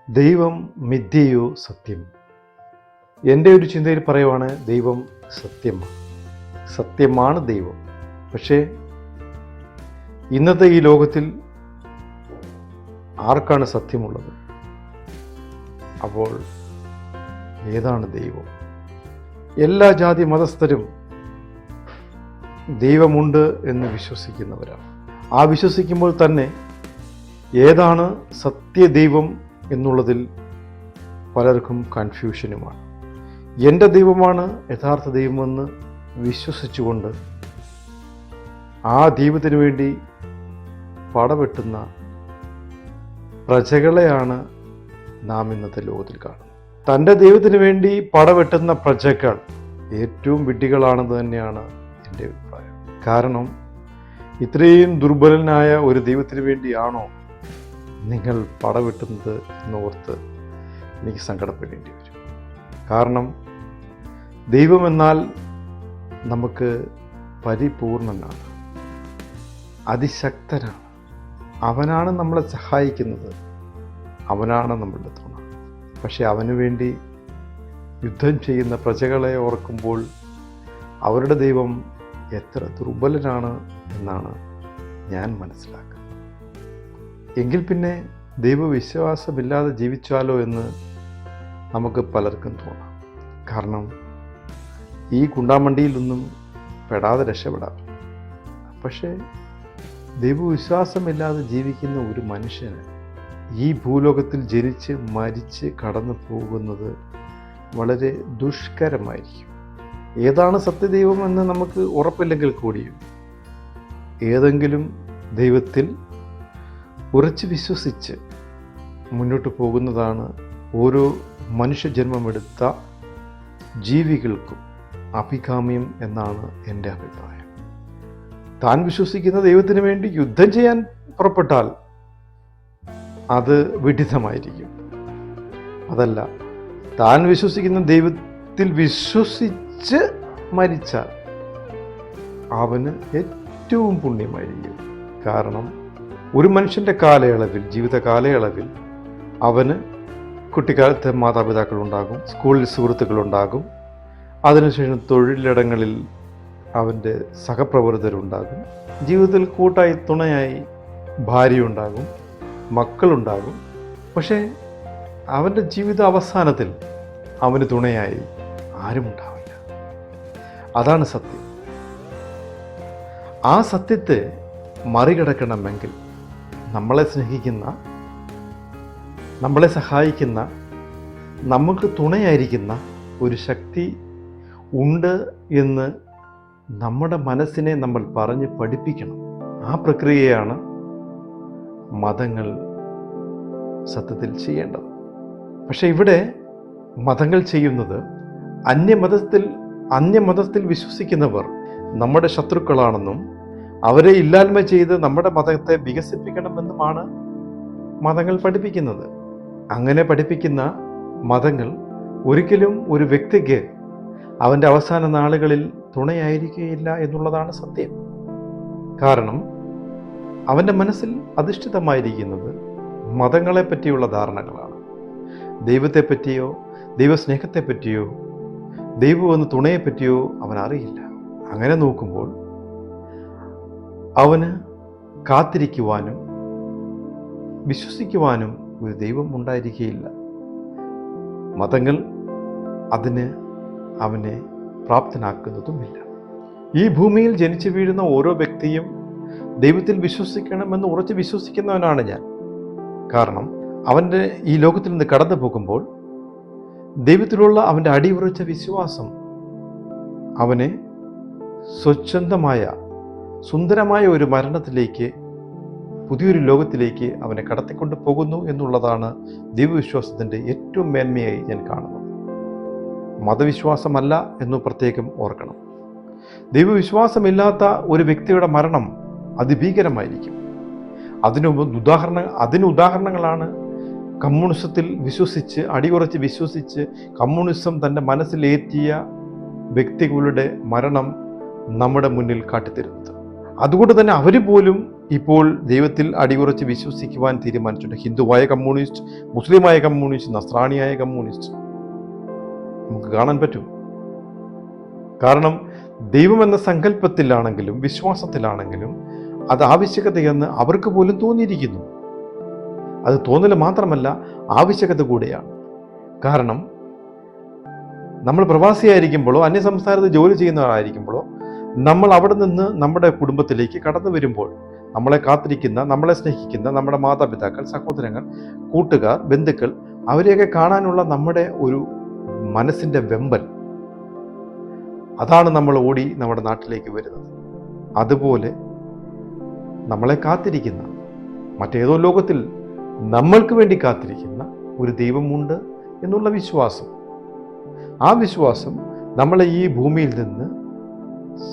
ദൈവം മിഥ്യയോ സത്യം. എൻ്റെ ഒരു ചിന്തയിൽ പറയുവാണ്, ദൈവം സത്യമാണ് ദൈവം. പക്ഷേ ഇന്നത്തെ ഈ ലോകത്തിൽ ആർക്കാണ് സത്യമുള്ളത്? അപ്പോൾ ഏതാണ് ദൈവം? എല്ലാ ജാതി മതസ്ഥരും ദൈവമുണ്ട് എന്ന് വിശ്വസിക്കുന്നവരാണ്. ആ വിശ്വസിക്കുമ്പോൾ തന്നെ ഏതാണ് സത്യദൈവം എന്നുള്ളതിൽ പലർക്കും കൺഫ്യൂഷനുമാണ്. എൻ്റെ ദൈവമാണ് യഥാർത്ഥ ദൈവമെന്ന് വിശ്വസിച്ചുകൊണ്ട് ആ ദൈവത്തിനു വേണ്ടി പടവെട്ടുന്ന പ്രജകളെയാണ് നാം ഇന്നത്തെ ലോകത്തിൽ കാണുന്നത്. തൻ്റെ ദൈവത്തിന് വേണ്ടി പടവെട്ടുന്ന പ്രജകൾ ഏറ്റവും വിഡ്ഢികളാണെന്ന് തന്നെയാണ് എൻ്റെ അഭിപ്രായം. കാരണം ഇത്രയും ദുർബലനായ ഒരു ദൈവത്തിന് വേണ്ടിയാണോ നിങ്ങൾ പടവെട്ടുന്നത് എന്നോർത്ത് എനിക്ക് സങ്കടപ്പെടേണ്ടി വരും. കാരണം ദൈവമെന്നാൽ നമുക്ക് പരിപൂർണനാണ്, അതിശക്തനാണ്. അവനാണ് നമ്മളെ സഹായിക്കുന്നത്, അവനാണ് നമ്മളുടെ തുണ. പക്ഷെ അവനു വേണ്ടി യുദ്ധം ചെയ്യുന്ന പ്രജകളെ ഓർക്കുമ്പോൾ അവരുടെ ദൈവം എത്ര ദുർബലനാണ് എന്നാണ് ഞാൻ മനസ്സിലാക്കുന്നത്. എങ്കിൽ പിന്നെ ദൈവവിശ്വാസമില്ലാതെ ജീവിച്ചാലോ എന്ന് നമുക്ക് പലർക്കും തോന്നാം. കാരണം ഈ കുണ്ടാമണ്ടിയിലൊന്നും പെടാതെ രക്ഷപ്പെടാം. പക്ഷേ ദൈവവിശ്വാസമില്ലാതെ ജീവിക്കുന്ന ഒരു മനുഷ്യന് ഈ ഭൂലോകത്തിൽ ജനിച്ച് മരിച്ച് കടന്നു പോകുന്നത് വളരെ ദുഷ്കരമായിരിക്കും. ഏതാണ് സത്യദൈവം എന്ന് നമുക്ക് ഉറപ്പില്ലെങ്കിൽ കൂടിയും ഏതെങ്കിലും ദൈവത്തിൽ ഉറച്ച് വിശ്വസിച്ച് മുന്നോട്ട് പോകുന്നതാണ് ഓരോ മനുഷ്യജന്മമെടുത്ത ജീവികൾക്കും അഭികാമ്യം എന്നാണ് എൻ്റെ അഭിപ്രായം. താൻ വിശ്വസിക്കുന്ന ദൈവത്തിന് വേണ്ടി യുദ്ധം ചെയ്യാൻ പുറപ്പെട്ടാൽ അത് വിഡിതമായിരിക്കും. അതല്ല, താൻ വിശ്വസിക്കുന്ന ദൈവത്തിൽ വിശ്വസിച്ച് മരിച്ചാൽ അവന് ഏറ്റവും പുണ്യമായിരിക്കും. കാരണം ഒരു മനുഷ്യൻ്റെ കാലയളവിൽ, ജീവിത കാലയളവിൽ അവന് കുട്ടിക്കാലത്തെ മാതാപിതാക്കളുണ്ടാകും, സ്കൂളിൽ സുഹൃത്തുക്കളുണ്ടാകും, അതിനുശേഷം തൊഴിലിടങ്ങളിൽ അവൻ്റെ സഹപ്രവർത്തകരുണ്ടാകും, ജീവിതത്തിൽ കൂട്ടായി തുണയായി ഭാര്യയുണ്ടാകും, മക്കളുണ്ടാകും. പക്ഷേ അവൻ്റെ ജീവിത അവസാനത്തിൽ അവന് തുണയായി ആരുമുണ്ടാവില്ല. അതാണ് സത്യം. ആ സത്യത്തെ മറികടക്കണമെങ്കിൽ നമ്മളെ സ്നേഹിക്കുന്ന, നമ്മളെ സഹായിക്കുന്ന, നമുക്ക് തുണയായിരിക്കുന്ന ഒരു ശക്തി ഉണ്ട് എന്ന് നമ്മുടെ മനസ്സിനെ നമ്മൾ പറഞ്ഞ് പഠിപ്പിക്കണം. ആ പ്രക്രിയയാണ് മതങ്ങൾ സത്യത്തിൽ ചെയ്യേണ്ടത്. പക്ഷെ ഇവിടെ മതങ്ങൾ ചെയ്യുന്നത് അന്യമതത്തിൽ വിശ്വസിക്കുന്നവർ നമ്മുടെ ശത്രുക്കളാണെന്നും അവരെ ഇല്ലായ്മ ചെയ്ത് നമ്മുടെ മതത്തെ വികസിപ്പിക്കണമെന്നുമാണ് മതങ്ങൾ പഠിപ്പിക്കുന്നത്. അങ്ങനെ പഠിപ്പിക്കുന്ന മതങ്ങൾ ഒരിക്കലും ഒരു വ്യക്തിക്ക് അവൻ്റെ അവസാന നാളുകളിൽ തുണയായിരിക്കുകയില്ല എന്നുള്ളതാണ് സത്യം. കാരണം അവൻ്റെ മനസ്സിൽ അധിഷ്ഠിതമായിരിക്കുന്നത് മതങ്ങളെ പറ്റിയുള്ള ധാരണകളാണ്. ദൈവത്തെപ്പറ്റിയോ ദൈവസ്നേഹത്തെപ്പറ്റിയോ ദൈവം എന്ന തുണയെപ്പറ്റിയോ അവൻ അറിയില്ല. അങ്ങനെ നോക്കുമ്പോൾ അവന് കാത്തിരിക്കുവാനും വിശ്വസിക്കുവാനും ഒരു ദൈവം ഉണ്ടായിരിക്കുകയില്ല. മതങ്ങൾ അതിന് അവനെ പ്രാപ്തനാക്കുന്നതുമില്ല. ഈ ഭൂമിയിൽ ജനിച്ചു വീഴുന്ന ഓരോ വ്യക്തിയും ദൈവത്തിൽ വിശ്വസിക്കണമെന്ന് ഉറച്ച് വിശ്വസിക്കുന്നവനാണ് ഞാൻ. കാരണം അവൻ്റെ ഈ ലോകത്തിൽ നിന്ന് കടന്നു പോകുമ്പോൾ ദൈവത്തിലുള്ള അവൻ്റെ അടിയുറച്ച വിശ്വാസം അവനെ സ്വച്ഛന്തമായ സുന്ദരമായ ഒരു മരണത്തിലേക്ക്, പുതിയൊരു ലോകത്തിലേക്ക് അവനെ കടത്തിക്കൊണ്ട് പോകുന്നു എന്നുള്ളതാണ് ദൈവവിശ്വാസത്തിൻ്റെ ഏറ്റവും മേന്മയായി ഞാൻ കാണുന്നത്. മതവിശ്വാസമല്ല എന്ന് പ്രത്യേകം ഓർക്കണം. ദൈവവിശ്വാസമില്ലാത്ത ഒരു വ്യക്തിയുടെ മരണം അതിഭീകരമായിരിക്കും. അതിന് ഉദാഹരണങ്ങളാണ് കമ്മ്യൂണിസത്തിൽ വിശ്വസിച്ച്, അടിയുറച്ച് വിശ്വസിച്ച് കമ്മ്യൂണിസം തൻ്റെ മനസ്സിലേറ്റിയ വ്യക്തികളുടെ മരണം നമ്മുടെ മുന്നിൽ കാട്ടിത്തരുന്നത്. അതുകൊണ്ട് തന്നെ അവർ പോലും ഇപ്പോൾ ദൈവത്തിൽ അടിയുറച്ച് വിശ്വസിക്കുവാൻ തീരുമാനിച്ചിട്ടുണ്ട്. ഹിന്ദുവായ കമ്മ്യൂണിസ്റ്റ്, മുസ്ലിമായ കമ്മ്യൂണിസ്റ്റ്, നസ്രാണിയായ കമ്മ്യൂണിസ്റ്റ് നമുക്ക് കാണാൻ പറ്റും. കാരണം ദൈവം എന്ന സങ്കല്പത്തിലാണെങ്കിലും വിശ്വാസത്തിലാണെങ്കിലും അത് ആവശ്യകതയെന്ന് അവർക്ക് പോലും തോന്നിയിരിക്കുന്നു. അത് തോന്നൽ മാത്രമല്ല, ആവശ്യകത കൂടെയാണ്. കാരണം നമ്മൾ പ്രവാസിയായിരിക്കുമ്പോഴോ അന്യസംസ്ഥാനത്ത് ജോലി ചെയ്യുന്നവരായിരിക്കുമ്പോഴോ നമ്മൾ അവിടെ നിന്ന് നമ്മുടെ കുടുംബത്തിലേക്ക് കടന്നു വരുമ്പോൾ നമ്മളെ കാത്തിരിക്കുന്ന, നമ്മളെ സ്നേഹിക്കുന്ന നമ്മുടെ മാതാപിതാക്കൾ, സഹോദരങ്ങൾ, കൂട്ടുകാർ, ബന്ധുക്കൾ, അവരെയൊക്കെ കാണാനുള്ള നമ്മുടെ ഒരു മനസ്സിൻ്റെ വെമ്പൽ, അതാണ് നമ്മൾ ഓടി നമ്മുടെ നാട്ടിലേക്ക് വരുന്നത്. അതുപോലെ നമ്മളെ കാത്തിരിക്കുന്ന, മറ്റേതോ ലോകത്തിൽ നമ്മൾക്ക് വേണ്ടി കാത്തിരിക്കുന്ന ഒരു ദൈവമുണ്ട് എന്നുള്ള വിശ്വാസം, ആ വിശ്വാസം നമ്മളെ ഈ ഭൂമിയിൽ നിന്ന്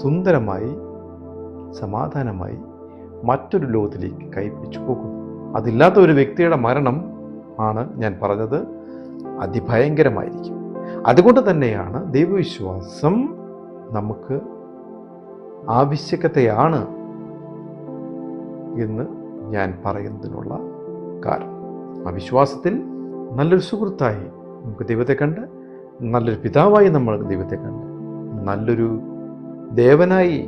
സുന്ദരമായി സമാധാനമായി മറ്റൊരു ലോകത്തിലേക്ക് കൈപിടിച്ചു പോകുന്നു. അതില്ലാത്ത ഒരു വ്യക്തിയുടെ മരണം ആണ് ഞാൻ പറഞ്ഞത് അതിഭയങ്കരമായിരിക്കും. അതുകൊണ്ട് തന്നെയാണ് ദൈവവിശ്വാസം നമുക്ക് ആവശ്യകതയാണ് എന്ന് ഞാൻ പറയുന്നതിനുള്ള കാരണം. ആ വിശ്വാസത്തിൽ നല്ലൊരു സുഹൃത്തായി നമുക്ക് ദൈവത്തെ കണ്ട്, നല്ലൊരു പിതാവായി നമ്മൾ ദൈവത്തെ കണ്ട്, നല്ലൊരു ദേവനായി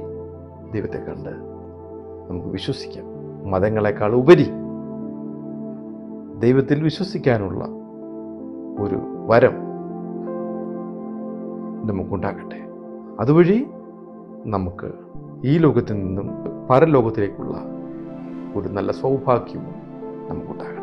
ദൈവത്തെ കണ്ട് നമുക്ക് വിശ്വസിക്കാം. മതങ്ങളെക്കാൾ ഉപരി ദൈവത്തിൽ വിശ്വസിക്കാനുള്ള ഒരു വരം നമുക്കുണ്ടാകട്ടെ. അതുവഴി നമുക്ക് ഈ ലോകത്തിൽ നിന്നും പരലോകത്തിലേക്കുള്ള ഒരു നല്ല സൗഭാഗ്യവും നമുക്കുണ്ടാകട്ടെ.